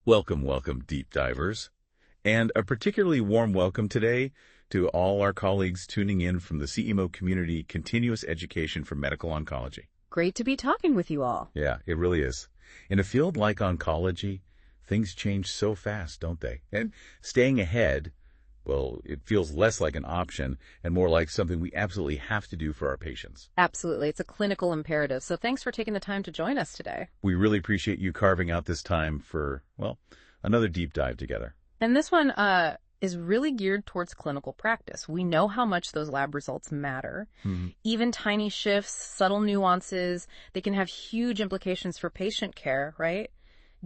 Welcome, welcome, deep divers. And a particularly warm welcome today to all our colleagues tuning in from the CEMO community Continuous Education for Medical Oncology. Great to be talking with you all. Yeah, it really is. In a field like oncology, things change so fast, don't they? And staying ahead, well, it feels less like an option and more like something we absolutely have to do for our patients. Absolutely. It's a clinical imperative. So thanks for taking the time to join us today. We really appreciate you carving out this time for, well, another deep dive together. And this one is really geared towards clinical practice. We know how much those lab results matter. Even tiny shifts, subtle nuances, they can have huge implications for patient care, right?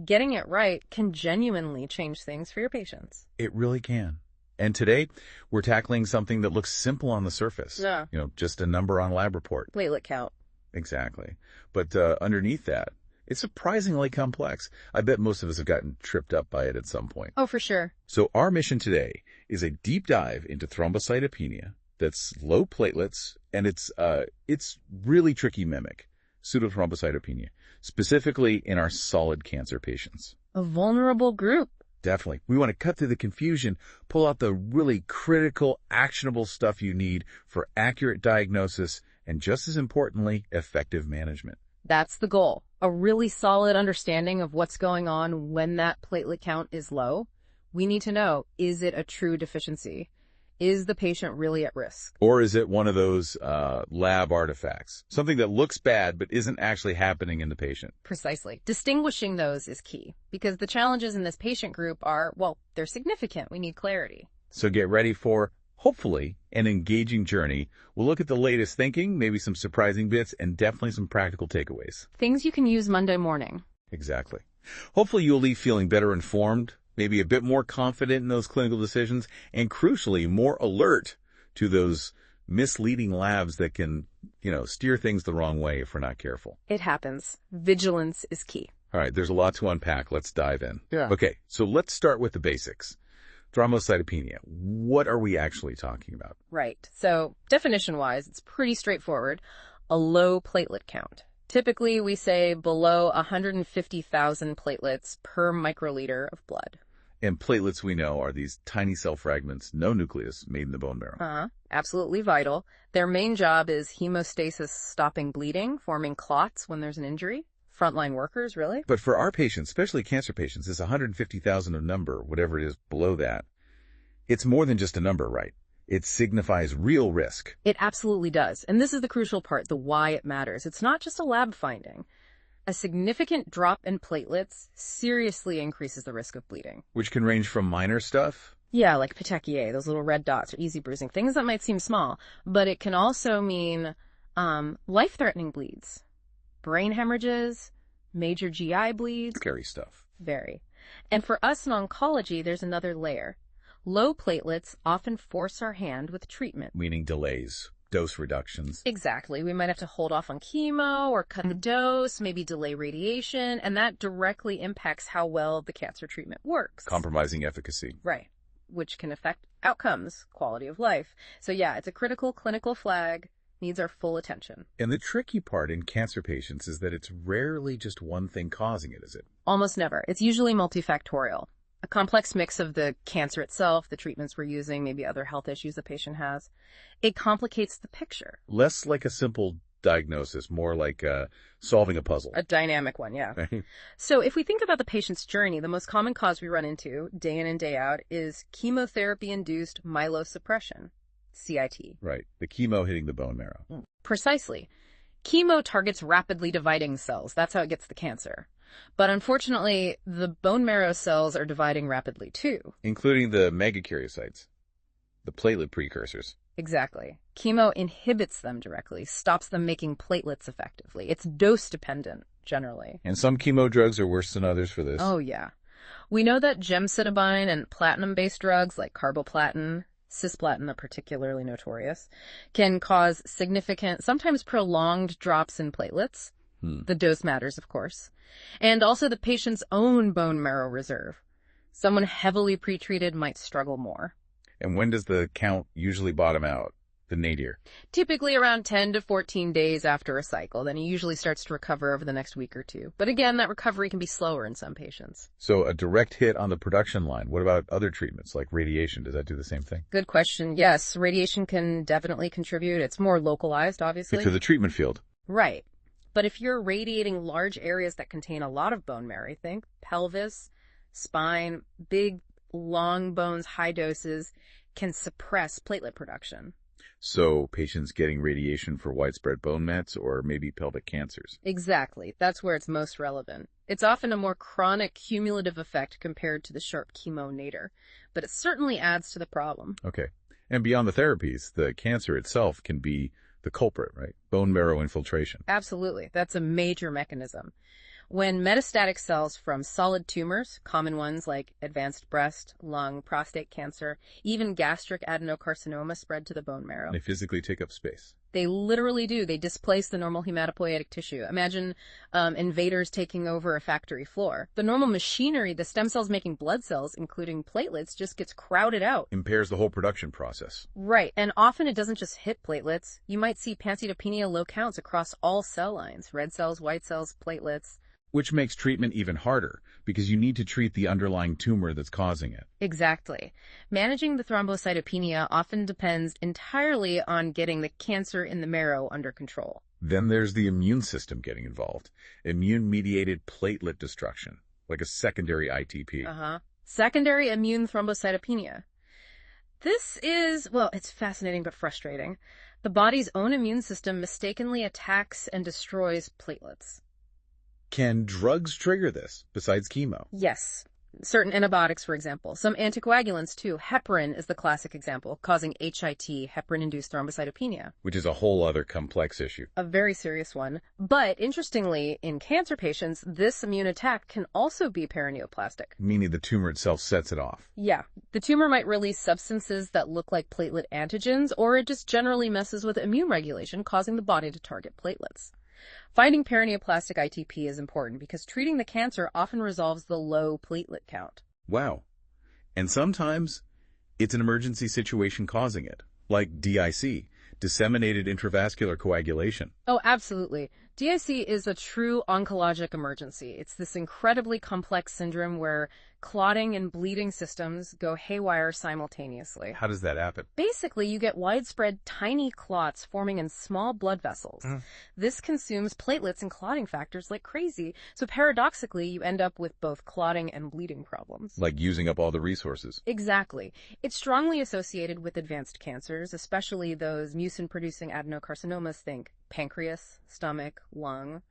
Getting it right can genuinely change things for your patients. It really can. And today, we're tackling something that looks simple on the surface. Yeah. Just a number on lab report. Platelet count. Exactly. But underneath that, it's surprisingly complex. I bet most of us have gotten tripped up by it at some point. Oh, for sure. So our mission today is a deep dive into thrombocytopenia that's low platelets, and it's really tricky mimic, pseudothrombocytopenia, specifically in our solid cancer patients. A vulnerable group. Definitely. We want to cut through the confusion, pull out the really critical, actionable stuff you need for accurate diagnosis and, just as importantly, effective management. That's the goal. A really solid understanding of what's going on when that platelet count is low. We need to know, is it a true deficiency? Is the patient really at risk? Or is it one of those lab artifacts? Something that looks bad but isn't actually happening in the patient. Precisely. Distinguishing those is key because the challenges in this patient group are, well, they're significant. We need clarity. So get ready for, hopefully, an engaging journey. We'll look at the latest thinking, maybe some surprising bits, and definitely some practical takeaways. Things you can use Monday morning. Exactly. Hopefully you'll leave feeling better informed, maybe a bit more confident in those clinical decisions, and crucially, more alert to those misleading labs that can, steer things the wrong way if we're not careful. It happens. Vigilance is key. All right, there's a lot to unpack. Let's dive in. Yeah. Okay, so let's start with the basics. Thrombocytopenia. What are we actually talking about? Right. So definition-wise, it's pretty straightforward. A low platelet count. Typically, we say below 150,000 platelets per microliter of blood. And platelets, we know, are these tiny cell fragments, no nucleus, made in the bone marrow. Absolutely vital. Their main job is hemostasis, stopping bleeding, forming clots when there's an injury. Frontline workers, really. But for our patients, especially cancer patients, this 150,000 a number, whatever it is below that, it's more than just a number, right? It signifies real risk. It absolutely does. And this is the crucial part, the why it matters. It's not just a lab finding. A significant drop in platelets seriously increases the risk of bleeding. Which can range from minor stuff. Yeah, like petechiae, those little red dots or easy bruising, things that might seem small. But it can also mean life-threatening bleeds. Brain hemorrhages, major GI bleeds. Scary stuff. Very. And for us in oncology, there's another layer. Low platelets often force our hand with treatment. Meaning delays, dose reductions. Exactly. We might have to hold off on chemo or cut the dose, maybe delay radiation, and that directly impacts how well the cancer treatment works. Compromising efficacy. Right. Which can affect outcomes, quality of life. So yeah, it's a critical clinical flag. Needs our full attention. And the tricky part in cancer patients is that it's rarely just one thing causing it, is it? Almost never. It's usually multifactorial. A complex mix of the cancer itself, the treatments we're using, maybe other health issues the patient has. It complicates the picture. Less like a simple diagnosis, more like solving a puzzle. A dynamic one, yeah. So if we think about the patient's journey, the most common cause we run into day in and day out is chemotherapy-induced myelosuppression. CIT. Right. The chemo hitting the bone marrow. Precisely. Chemo targets rapidly dividing cells. That's how it gets the cancer. But unfortunately, the bone marrow cells are dividing rapidly too. Including the megakaryocytes, the platelet precursors. Exactly. Chemo inhibits them directly, stops them making platelets effectively. It's dose dependent, generally. And some chemo drugs are worse than others for this. Oh, yeah. We know that gemcitabine and platinum-based drugs like carboplatin, cisplatin are particularly notorious, can cause significant, sometimes prolonged drops in platelets. The dose matters, of course. And also the patient's own bone marrow reserve. Someone heavily pretreated might struggle more. And when does the count usually bottom out? the nadir? Typically around 10 to 14 days after a cycle, then he usually starts to recover over the next week or two. But again, that recovery can be slower in some patients. So a direct hit on the production line. What about other treatments like radiation? Does that do the same thing? Good question. Yes, radiation can definitely contribute. It's more localized, obviously. To the treatment field. Right. But if you're radiating large areas that contain a lot of bone marrow, think pelvis, spine, big, long bones, high doses, can suppress platelet production. So patients getting radiation for widespread bone mets or maybe pelvic cancers. Exactly. That's where it's most relevant. It's often a more chronic cumulative effect compared to the sharp chemo nadir, but it certainly adds to the problem. Okay. And beyond the therapies, the cancer itself can be the culprit, right? Bone marrow infiltration. Absolutely. That's a major mechanism. When metastatic cells from solid tumors, common ones like advanced breast, lung, prostate cancer, even gastric adenocarcinoma spread to the bone marrow. They physically take up space. They literally do. They displace the normal hematopoietic tissue. Imagine invaders taking over a factory floor. The normal machinery, the stem cells making blood cells, including platelets, just gets crowded out. Impairs the whole production process. Right. And often it doesn't just hit platelets. You might see pancytopenia low counts across all cell lines, red cells, white cells, platelets. Which makes treatment even harder because you need to treat the underlying tumor that's causing it. Exactly. Managing the thrombocytopenia often depends entirely on getting the cancer in the marrow under control. Then there's the immune system getting involved. Immune-mediated platelet destruction, like a secondary ITP. Secondary immune thrombocytopenia. This is, well, it's fascinating but frustrating. The body's own immune system mistakenly attacks and destroys platelets. Can drugs trigger this, besides chemo? Yes. Certain antibiotics, for example. Some anticoagulants, too. Heparin is the classic example, causing HIT, heparin-induced thrombocytopenia. Which is a whole other complex issue. A very serious one. But, interestingly, in cancer patients, this immune attack can also be paraneoplastic. Meaning the tumor itself sets it off. Yeah. The tumor might release substances that look like platelet antigens, or it just generally messes with immune regulation, causing the body to target platelets. Finding paraneoplastic ITP is important because treating the cancer often resolves the low platelet count. Wow. And sometimes it's an emergency situation causing it, like DIC, disseminated intravascular coagulation. Oh, absolutely. DIC is a true oncologic emergency. It's this incredibly complex syndrome where clotting and bleeding systems go haywire simultaneously. How does that happen? Basically, you get widespread tiny clots forming in small blood vessels. This consumes platelets and clotting factors like crazy. So paradoxically, you end up with both clotting and bleeding problems. Like using up all the resources. Exactly. It's strongly associated with advanced cancers, especially those mucin-producing adenocarcinomas, think pancreas, stomach, lung,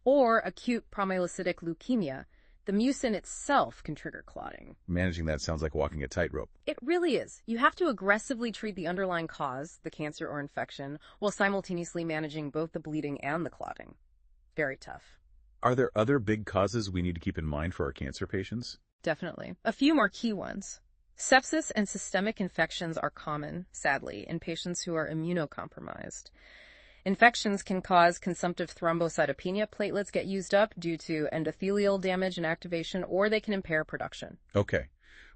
or acute promyelocytic leukemia. The mucin itself can trigger clotting. Managing that sounds like walking a tightrope. It really is. You have to aggressively treat the underlying cause, the cancer or infection, while simultaneously managing both the bleeding and the clotting. Very tough. Are there other big causes we need to keep in mind for our cancer patients? Definitely. A few more key ones. Sepsis and systemic infections are common, sadly, in patients who are immunocompromised. Infections can cause consumptive thrombocytopenia. Platelets get used up due to endothelial damage and activation, or they can impair production. Okay.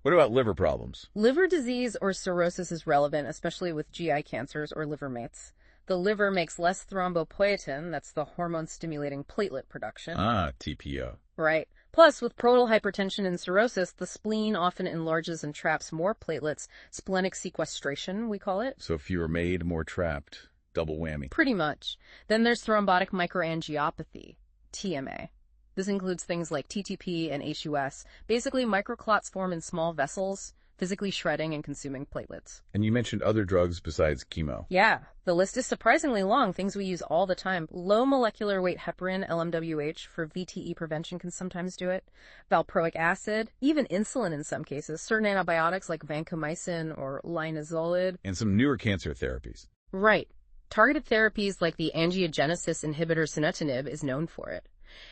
What about liver problems? Liver disease or cirrhosis is relevant, especially with GI cancers or liver mates. The liver makes less thrombopoietin, that's the hormone-stimulating platelet production. TPO. Right. Plus, with portal hypertension and cirrhosis, the spleen often enlarges and traps more platelets. Splenic sequestration, we call it. So fewer made, more trapped. Double whammy. Pretty much. Then there's thrombotic microangiopathy, TMA. This includes things like TTP and HUS. Basically, microclots form in small vessels, physically shredding and consuming platelets. And you mentioned other drugs besides chemo. Yeah, the list is surprisingly long, things we use all the time. Low molecular weight heparin, LMWH, for VTE prevention can sometimes do it. Valproic acid, even insulin in some cases. Certain antibiotics like vancomycin or linezolid. And some newer cancer therapies. Right. Targeted therapies like the angiogenesis inhibitor sunitinib is known for it.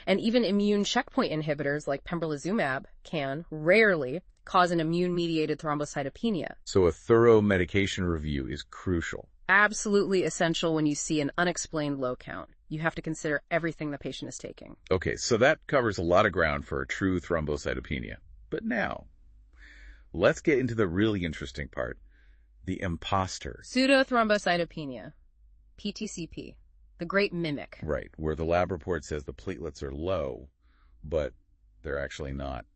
And even immune checkpoint inhibitors like pembrolizumab can, rarely, cause an immune-mediated thrombocytopenia. So a thorough medication review is crucial. Absolutely essential when you see an unexplained low count. You have to consider everything the patient is taking. Okay, so that covers a lot of ground for a true thrombocytopenia. But now, let's get into the really interesting part. The imposter. Pseudothrombocytopenia, PTCP, the great mimic. Right, where the lab report says the platelets are low, but they're actually not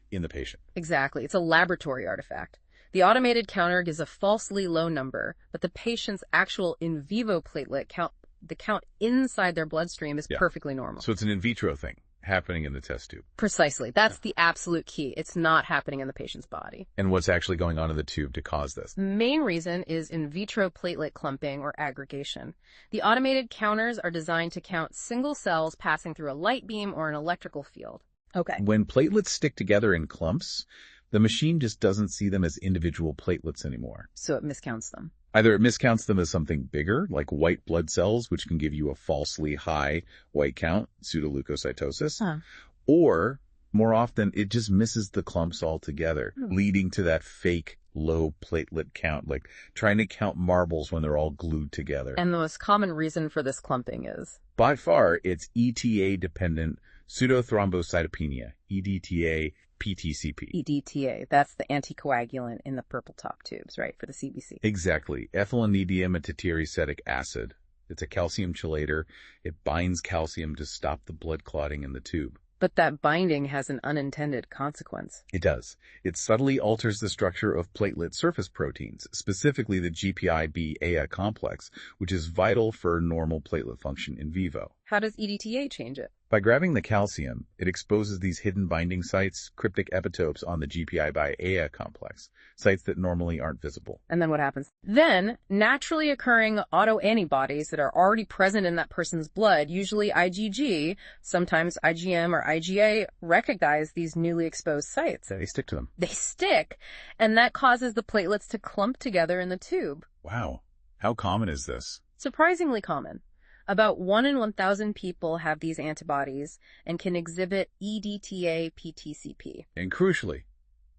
in the patient. Exactly. It's a laboratory artifact. The automated counter gives a falsely low number, but the patient's actual in vivo platelet count, the count inside their bloodstream, is perfectly normal. So it's an in vitro thing happening in the test tube. Precisely. That's the absolute key. It's not happening in the patient's body. And what's actually going on in the tube to cause this? The main reason is in vitro platelet clumping or aggregation. The automated counters are designed to count single cells passing through a light beam or an electrical field. Okay. When platelets stick together in clumps, the machine just doesn't see them as individual platelets anymore. So it miscounts them. Either it miscounts them as something bigger, like white blood cells, which can give you a falsely high white count, pseudoleukocytosis, or more often it just misses the clumps altogether, leading to that fake low platelet count, like trying to count marbles when they're all glued together. And the most common reason for this clumping is? By far, it's ETA-dependent pseudothrombocytopenia, EDTA, PTCP. EDTA, that's the anticoagulant in the purple top tubes, right, for the CBC. Exactly. Ethylenediametitericetic acid. It's a calcium chelator. It binds calcium to stop the blood clotting in the tube. But that binding has an unintended consequence. It does. It subtly alters the structure of platelet surface proteins, specifically the GPI-B-AA complex, which is vital for normal platelet function in vivo. How does EDTA change it? By grabbing the calcium, it exposes these hidden binding sites, cryptic epitopes on the GPI-B-AA complex, sites that normally aren't visible. And then what happens? Then, naturally occurring autoantibodies that are already present in that person's blood, usually IgG, sometimes IgM or IgA, recognize these newly exposed sites. They stick to them. They stick, and that causes the platelets to clump together in the tube. Wow. How common is this? Surprisingly common. About 1 in 1,000 people have these antibodies and can exhibit EDTA-PTCP. And crucially,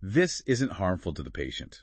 this isn't harmful to the patient.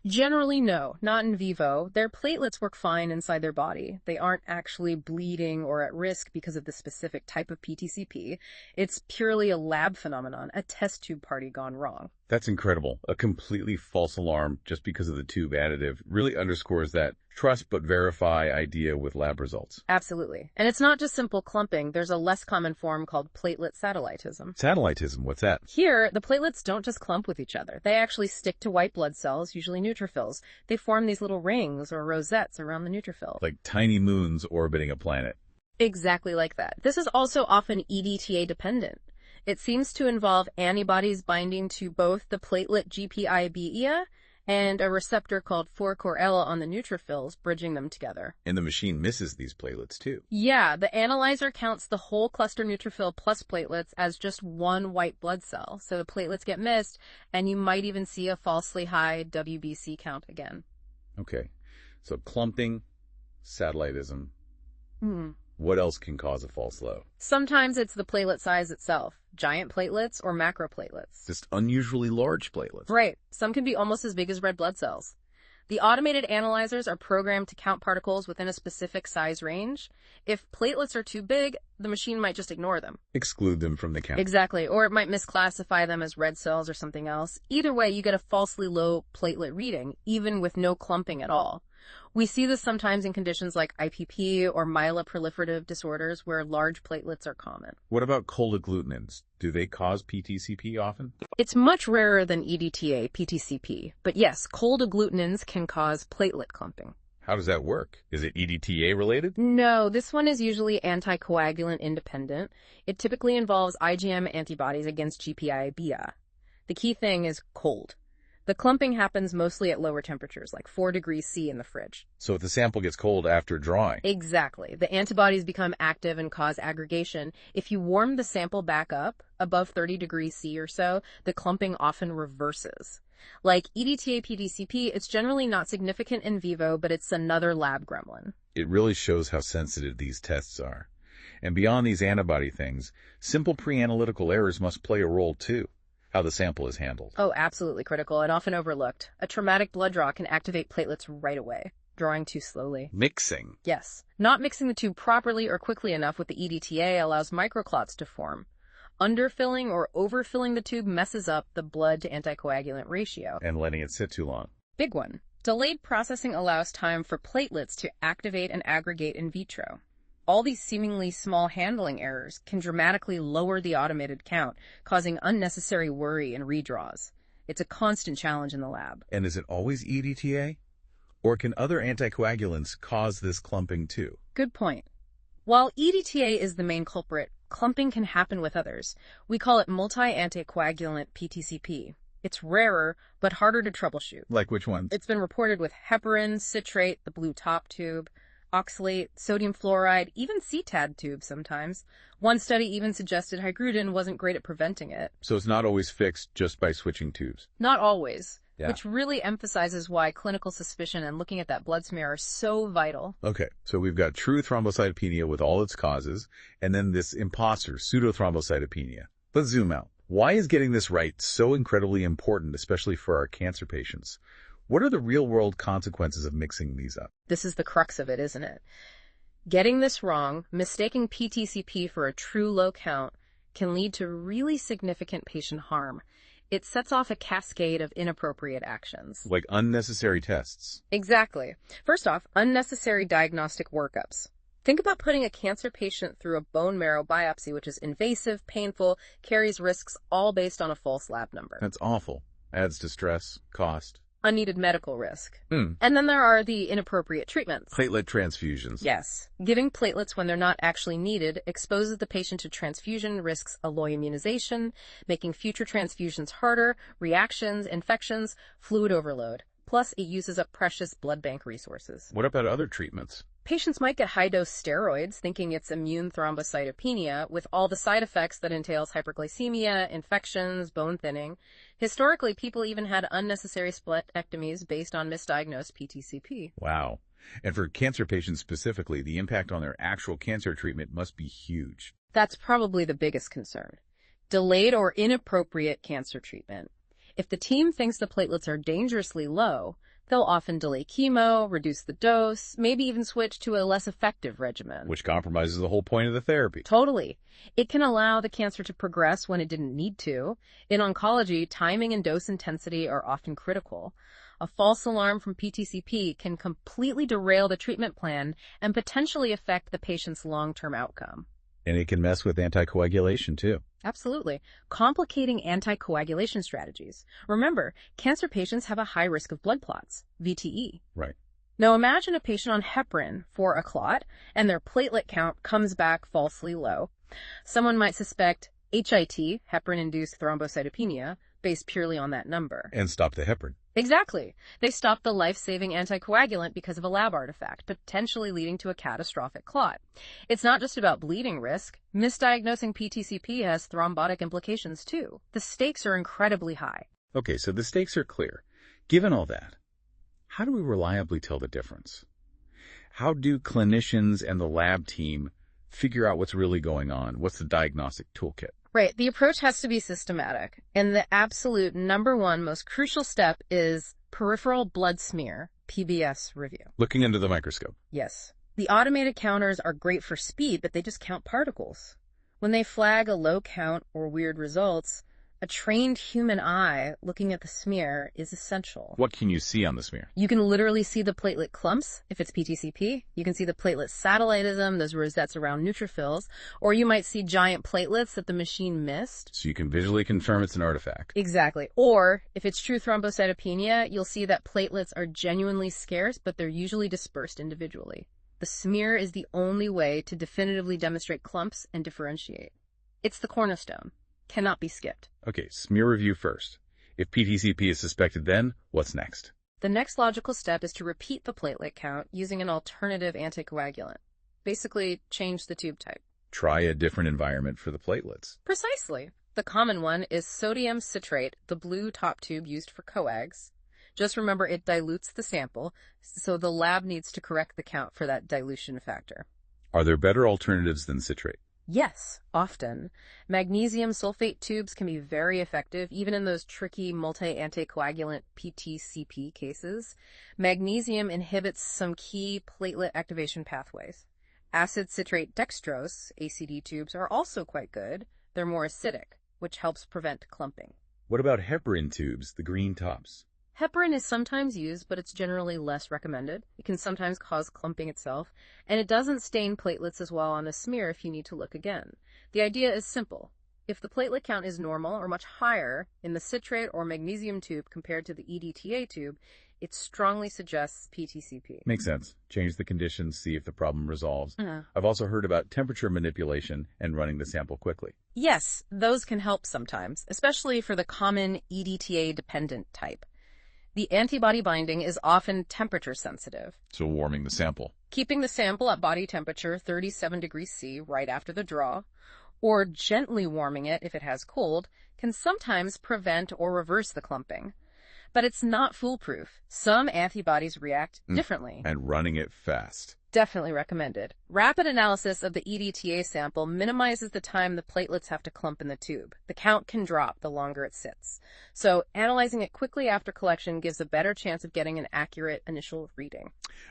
Generally, no, not in vivo. Their platelets work fine inside their body. They aren't actually bleeding or at risk because of the specific type of PTCP. It's purely a lab phenomenon, a test tube party gone wrong. That's incredible. A completely false alarm just because of the tube additive really underscores that trust but verify idea with lab results. Absolutely. And it's not just simple clumping. There's a less common form called platelet satellitism. Satellitism, what's that? Here, the platelets don't just clump with each other. They actually stick to white blood cells, usually neutrophils. They form these little rings or rosettes around the neutrophil. Like tiny moons orbiting a planet. Exactly like that. This is also often EDTA dependent. It seems to involve antibodies binding to both the platelet GPI-B and a receptor called 4-core-L on the neutrophils, bridging them together. And the machine misses these platelets too. Yeah, the analyzer counts the whole cluster neutrophil plus platelets as just one white blood cell. So the platelets get missed, and you might even see a falsely high WBC count again. Okay, so clumping, satellitism. What else can cause a false low? Sometimes it's the platelet size itself, giant platelets or macroplatelets. Just unusually large platelets. Right. Some can be almost as big as red blood cells. The automated analyzers are programmed to count particles within a specific size range. If platelets are too big, the machine might just ignore them. Exclude them from the count. Exactly. Or it might misclassify them as red cells or something else. Either way, you get a falsely low platelet reading, even with no clumping at all. We see this sometimes in conditions like IPP or myeloproliferative disorders where large platelets are common. What about cold agglutinins? Do they cause PTCP often? It's much rarer than EDTA, PTCP, but yes, cold agglutinins can cause platelet clumping. How does that work? Is it EDTA related? No, this one is usually anticoagulant independent. It typically involves IgM antibodies against GPI-B. The key thing is cold. The clumping happens mostly at lower temperatures, like 4 degrees C in the fridge. So if the sample gets cold after drawing. Exactly. The antibodies become active and cause aggregation. If you warm the sample back up, above 30 degrees C or so, the clumping often reverses. Like EDTA-PTCP, it's generally not significant in vivo, but it's another lab gremlin. It really shows how sensitive these tests are. And beyond these antibody things, simple pre-analytical errors must play a role too. How the sample is handled. Oh, absolutely critical and often overlooked. A traumatic blood draw can activate platelets right away, drawing too slowly. Mixing. Yes. Not mixing the tube properly or quickly enough with the EDTA allows microclots to form. Underfilling or overfilling the tube messes up the blood to anticoagulant ratio. And letting it sit too long. Big one. Delayed processing allows time for platelets to activate and aggregate in vitro. All these seemingly small handling errors can dramatically lower the automated count, causing unnecessary worry and redraws. It's a constant challenge in the lab. And is it always EDTA? Or can other anticoagulants cause this clumping too? Good point. While EDTA is the main culprit, clumping can happen with others. We call it multi-anticoagulant PTCP. It's rarer, but harder to troubleshoot. Like which ones? It's been reported with heparin, citrate, the blue top tube, oxalate, sodium fluoride, even CTAD tubes sometimes. One study even suggested hygrudin wasn't great at preventing it. So it's not always fixed just by switching tubes? Not always, Yeah. which really emphasizes why clinical suspicion and looking at that blood smear are so vital. Okay, so we've got true thrombocytopenia with all its causes, and then this imposter, pseudothrombocytopenia. Let's zoom out. Why is getting this right so incredibly important, especially for our cancer patients? What are the real-world consequences of mixing these up? This is the crux of it, isn't it? Getting this wrong, mistaking PTCP for a true low count, can lead to really significant patient harm. It sets off a cascade of inappropriate actions. Like unnecessary tests. Exactly. First off, unnecessary diagnostic workups. Think about putting a cancer patient through a bone marrow biopsy, which is invasive, painful, carries risks, all based on a false lab number. That's awful. Adds to stress, cost. Unneeded medical risk. Hmm. And then there are the inappropriate treatments. Platelet transfusions. Yes. Giving platelets when they're not actually needed exposes the patient to transfusion risks, alloy immunization, making future transfusions harder, reactions, infections, fluid overload. Plus, it uses up precious blood bank resources. What about other treatments? Patients might get high-dose steroids thinking it's immune thrombocytopenia with all the side effects that entails hyperglycemia, infections, bone thinning. Historically, people even had unnecessary splenectomies based on misdiagnosed PTCP. Wow. And for cancer patients specifically, the impact on their actual cancer treatment must be huge. That's probably the biggest concern. Delayed or inappropriate cancer treatment. If the team thinks the platelets are dangerously low, they'll often delay chemo, reduce the dose, maybe even switch to a less effective regimen. Which compromises the whole point of the therapy. Totally. It can allow the cancer to progress when it didn't need to. In oncology, timing and dose intensity are often critical. A false alarm from PTCP can completely derail the treatment plan and potentially affect the patient's long-term outcome. And it can mess with anticoagulation too. Absolutely. Complicating anticoagulation strategies. Remember, cancer patients have a high risk of blood clots, VTE. Right. Now imagine a patient on heparin for a clot, and their platelet count comes back falsely low. Someone might suspect HIT, heparin-induced thrombocytopenia, based purely on that number. And stop the heparin. Exactly. They stopped the life-saving anticoagulant because of a lab artifact, potentially leading to a catastrophic clot. It's not just about bleeding risk. Misdiagnosing PTCP has thrombotic implications too. The stakes are incredibly high. Okay, so the stakes are clear. Given all that, how do we reliably tell the difference? How do clinicians and the lab team figure out what's really going on? What's the diagnostic toolkit? Right. The approach has to be systematic. And the absolute number one most crucial step is peripheral blood smear, PBS review. Looking under the microscope. Yes. The automated counters are great for speed, but they just count particles. When they flag a low count or weird results, a trained human eye looking at the smear is essential. What can you see on the smear? You can literally see the platelet clumps, if it's PTCP. You can see the platelet satellitism, those rosettes around neutrophils. Or you might see giant platelets that the machine missed. So you can visually confirm it's an artifact. Exactly. Or, if it's true thrombocytopenia, you'll see that platelets are genuinely scarce, but they're usually dispersed individually. The smear is the only way to definitively demonstrate clumps and differentiate. It's the cornerstone. Cannot be skipped. Okay, smear review first. If PTCP is suspected, then what's next? The next logical step is to repeat the platelet count using an alternative anticoagulant. Basically, change the tube type. Try a different environment for the platelets. Precisely. The common one is sodium citrate, the blue top tube used for coags. Just remember it dilutes the sample, so the lab needs to correct the count for that dilution factor. Are there better alternatives than citrate? Yes, often. Magnesium sulfate tubes can be very effective, even in those tricky multi-anticoagulant PTCP cases. Magnesium inhibits some key platelet activation pathways. Acid citrate dextrose, ACD tubes, are also quite good. They're more acidic, which helps prevent clumping. What about heparin tubes, the green tops? Heparin is sometimes used, but it's generally less recommended. It can sometimes cause clumping itself, and it doesn't stain platelets as well on a smear if you need to look again. The idea is simple. If the platelet count is normal or much higher in the citrate or magnesium tube compared to the EDTA tube, it strongly suggests PTCP. Makes sense. Change the conditions, see if the problem resolves. Uh-huh. I've also heard about temperature manipulation and running the sample quickly. Yes, those can help sometimes, especially for the common EDTA-dependent type. The antibody binding is often temperature sensitive. So warming the sample. Keeping the sample at body temperature 37 degrees C right after the draw, or gently warming it if it has cold, can sometimes prevent or reverse the clumping. But it's not foolproof. Some antibodies react differently. And running it fast. Definitely recommended. Rapid analysis of the EDTA sample minimizes the time the platelets have to clump in the tube. The count can drop the longer it sits. So analyzing it quickly after collection gives a better chance of getting an accurate initial reading.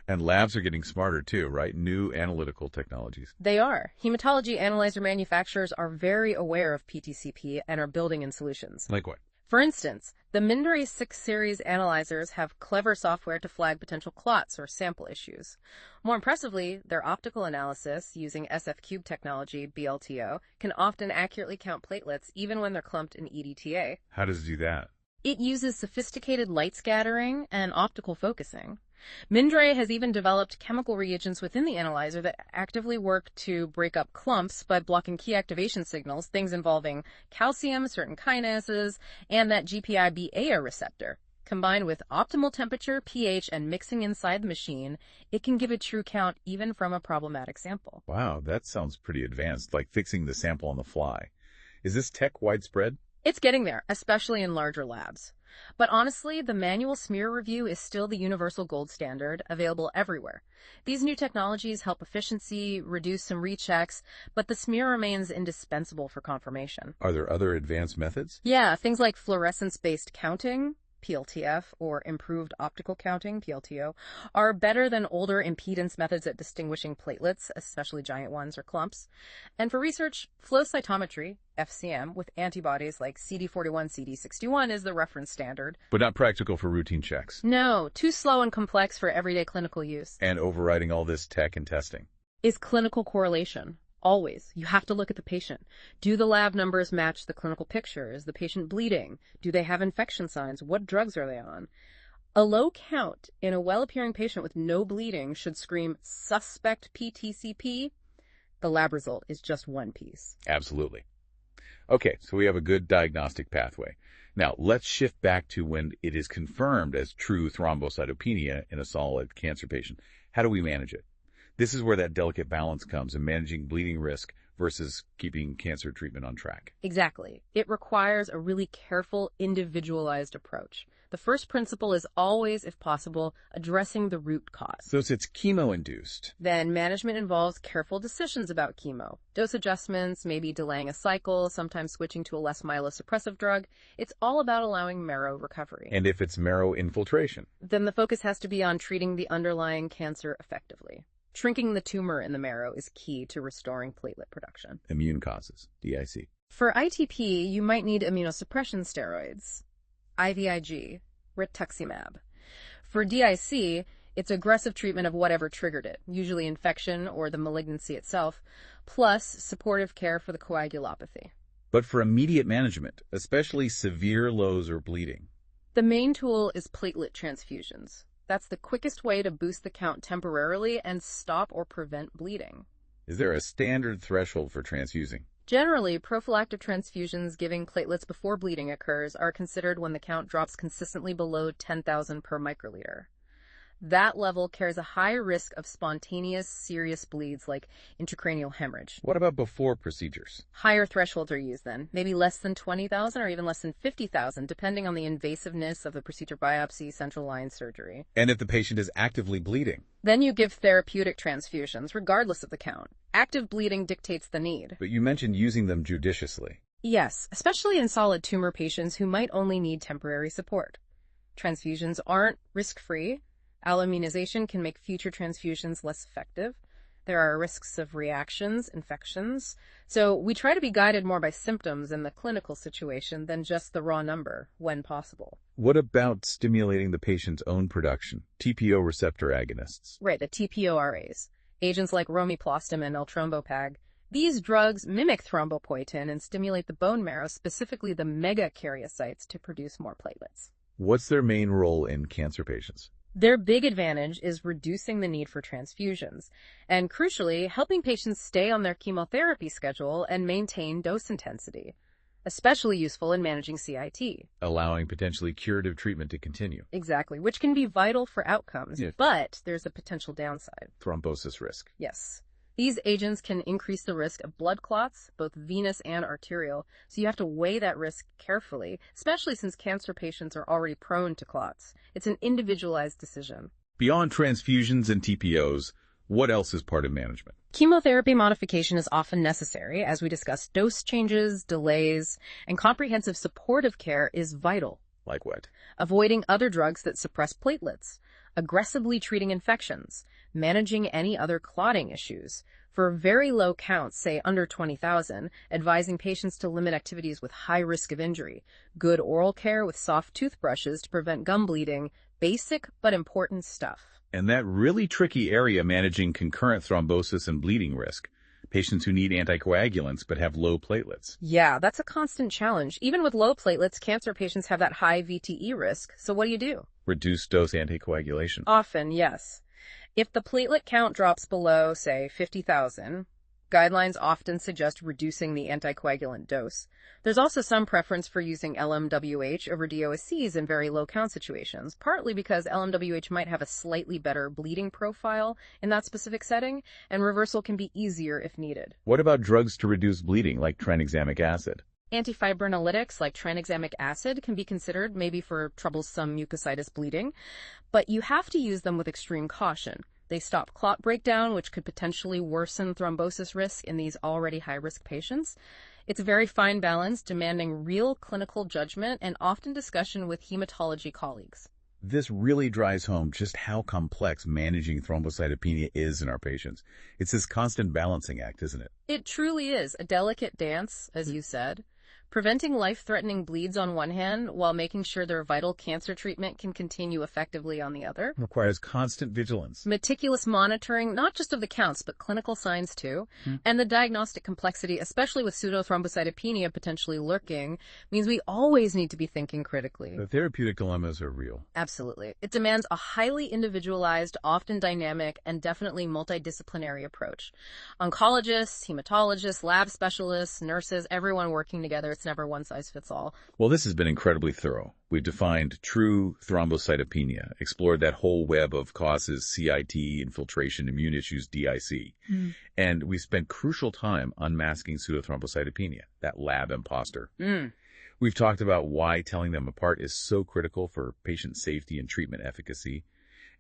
And labs are getting smarter too, right? New analytical technologies. They are. Hematology analyzer manufacturers are very aware of PTCP and are building in solutions. Like what? For instance, the Mindray 6 series analyzers have clever software to flag potential clots or sample issues. More impressively, their optical analysis using SF-cube technology, BLTO, can often accurately count platelets even when they're clumped in EDTA. How does it do that? It uses sophisticated light scattering and optical focusing. Mindray has even developed chemical reagents within the analyzer that actively work to break up clumps by blocking key activation signals, things involving calcium, certain kinases, and that GPI-beta receptor. Combined with optimal temperature, pH, and mixing inside the machine, it can give a true count even from a problematic sample. Wow, that sounds pretty advanced, like fixing the sample on the fly. Is this tech widespread? It's getting there, especially in larger labs. But honestly, the manual smear review is still the universal gold standard, available everywhere. These new technologies help efficiency, reduce some rechecks, but the smear remains indispensable for confirmation. Are there other advanced methods? Yeah, things like fluorescence-based counting, PLTF, or improved optical counting, PLTO, are better than older impedance methods at distinguishing platelets, especially giant ones or clumps. And for research, flow cytometry, FCM, with antibodies like CD41, CD61 is the reference standard. But not practical for routine checks. No, too slow and complex for everyday clinical use. And overriding all this tech and testing is clinical correlation. Always. You have to look at the patient. Do the lab numbers match the clinical picture? Is the patient bleeding? Do they have infection signs? What drugs are they on? A low count in a well-appearing patient with no bleeding should scream suspect PTCP. The lab result is just one piece. Absolutely. Okay, so we have a good diagnostic pathway. Now, let's shift back to when it is confirmed as true thrombocytopenia in a solid cancer patient. How do we manage it? This is where that delicate balance comes in managing bleeding risk versus keeping cancer treatment on track. Exactly. It requires a really careful, individualized approach. The first principle is always, if possible, addressing the root cause. So it's chemo-induced. Then management involves careful decisions about chemo. Dose adjustments, maybe delaying a cycle, sometimes switching to a less myelosuppressive drug. It's all about allowing marrow recovery. And if it's marrow infiltration? Then the focus has to be on treating the underlying cancer effectively. Shrinking the tumor in the marrow is key to restoring platelet production. Immune causes, DIC. For ITP, you might need immunosuppression steroids, IVIG, rituximab. For DIC, it's aggressive treatment of whatever triggered it, usually infection or the malignancy itself, plus supportive care for the coagulopathy. But for immediate management, especially severe lows or bleeding? The main tool is platelet transfusions. That's the quickest way to boost the count temporarily and stop or prevent bleeding. Is there a standard threshold for transfusing? Generally, prophylactic transfusions giving platelets before bleeding occurs are considered when the count drops consistently below 10,000 per microliter. That level carries a high risk of spontaneous, serious bleeds like intracranial hemorrhage. What about before procedures? Higher thresholds are used then, maybe less than 20,000 or even less than 50,000, depending on the invasiveness of the procedure biopsy, central line surgery. And if the patient is actively bleeding? Then you give therapeutic transfusions, regardless of the count. Active bleeding dictates the need. But you mentioned using them judiciously. Yes, especially in solid tumor patients who might only need temporary support. Transfusions aren't risk-free. Alloimmunization can make future transfusions less effective. There are risks of reactions, infections. So we try to be guided more by symptoms in the clinical situation than just the raw number, when possible. What about stimulating the patient's own production, TPO receptor agonists? Right, the TPORAs. Agents like romiplostim and eltrombopag. These drugs mimic thrombopoietin and stimulate the bone marrow, specifically the megakaryocytes, to produce more platelets. What's their main role in cancer patients? Their big advantage is reducing the need for transfusions and, crucially, helping patients stay on their chemotherapy schedule and maintain dose intensity, especially useful in managing CIT. Allowing potentially curative treatment to continue. Exactly, which can be vital for outcomes, but there's a potential downside. Thrombosis risk. Yes. These agents can increase the risk of blood clots, both venous and arterial, so you have to weigh that risk carefully, especially since cancer patients are already prone to clots. It's an individualized decision. Beyond transfusions and TPOs, what else is part of management? Chemotherapy modification is often necessary. As we discussed, dose changes, delays, and comprehensive supportive care is vital. Like what? Avoiding other drugs that suppress platelets, aggressively treating infections, managing any other clotting issues. For very low counts, say under 20,000, advising patients to limit activities with high risk of injury, good oral care with soft toothbrushes to prevent gum bleeding, basic but important stuff. And that really tricky area managing concurrent thrombosis and bleeding risk. Patients who need anticoagulants but have low platelets. Yeah, that's a constant challenge. Even with low platelets, cancer patients have that high VTE risk. So what do? Reduced dose anticoagulation. Often, yes. If the platelet count drops below, say, 50,000, guidelines often suggest reducing the anticoagulant dose. There's also some preference for using LMWH over DOSCs in very low count situations, partly because LMWH might have a slightly better bleeding profile in that specific setting, and reversal can be easier if needed. What about drugs to reduce bleeding, like tranexamic acid? Antifibrinolytics like tranexamic acid can be considered maybe for troublesome mucositis bleeding, but you have to use them with extreme caution. They stop clot breakdown, which could potentially worsen thrombosis risk in these already high-risk patients. It's a very fine balance, demanding real clinical judgment and often discussion with hematology colleagues. This really drives home just how complex managing thrombocytopenia is in our patients. It's this constant balancing act, isn't it? It truly is a delicate dance, as you said. Preventing life-threatening bleeds on one hand while making sure their vital cancer treatment can continue effectively on the other. Requires constant vigilance. Meticulous monitoring, not just of the counts, but clinical signs too. And the diagnostic complexity, especially with pseudothrombocytopenia potentially lurking, means we always need to be thinking critically. The therapeutic dilemmas are real. Absolutely. It demands a highly individualized, often dynamic, and definitely multidisciplinary approach. Oncologists, hematologists, lab specialists, nurses, everyone working together. It's never one size fits all. Well, this has been incredibly thorough. We've defined true thrombocytopenia, explored that whole web of causes, CIT, infiltration, immune issues, DIC. And we spent crucial time unmasking pseudothrombocytopenia, that lab imposter. We've talked about why telling them apart is so critical for patient safety and treatment efficacy,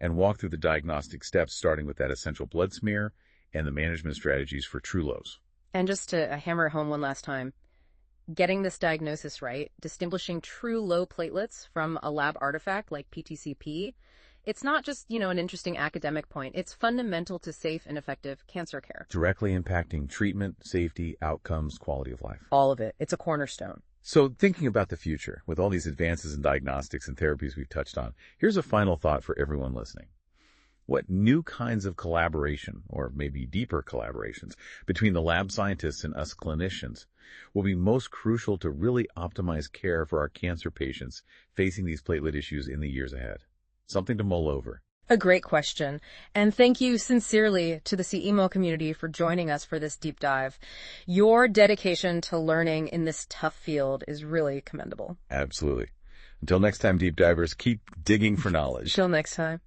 and walked through the diagnostic steps, starting with that essential blood smear and the management strategies for true lows. And just to hammer it home one last time, getting this diagnosis right, distinguishing true low platelets from a lab artifact like PTCP, it's not just, an interesting academic point. It's fundamental to safe and effective cancer care. Directly impacting treatment, safety, outcomes, quality of life. All of it. It's a cornerstone. So thinking about the future, with all these advances in diagnostics and therapies we've touched on, here's a final thought for everyone listening. What new kinds of collaboration, or maybe deeper collaborations, between the lab scientists and us clinicians will be most crucial to really optimize care for our cancer patients facing these platelet issues in the years ahead? Something to mull over. A great question. And thank you sincerely to the CEMO community for joining us for this deep dive. Your dedication to learning in this tough field is really commendable. Absolutely. Until next time, deep divers, keep digging for knowledge. Till next time.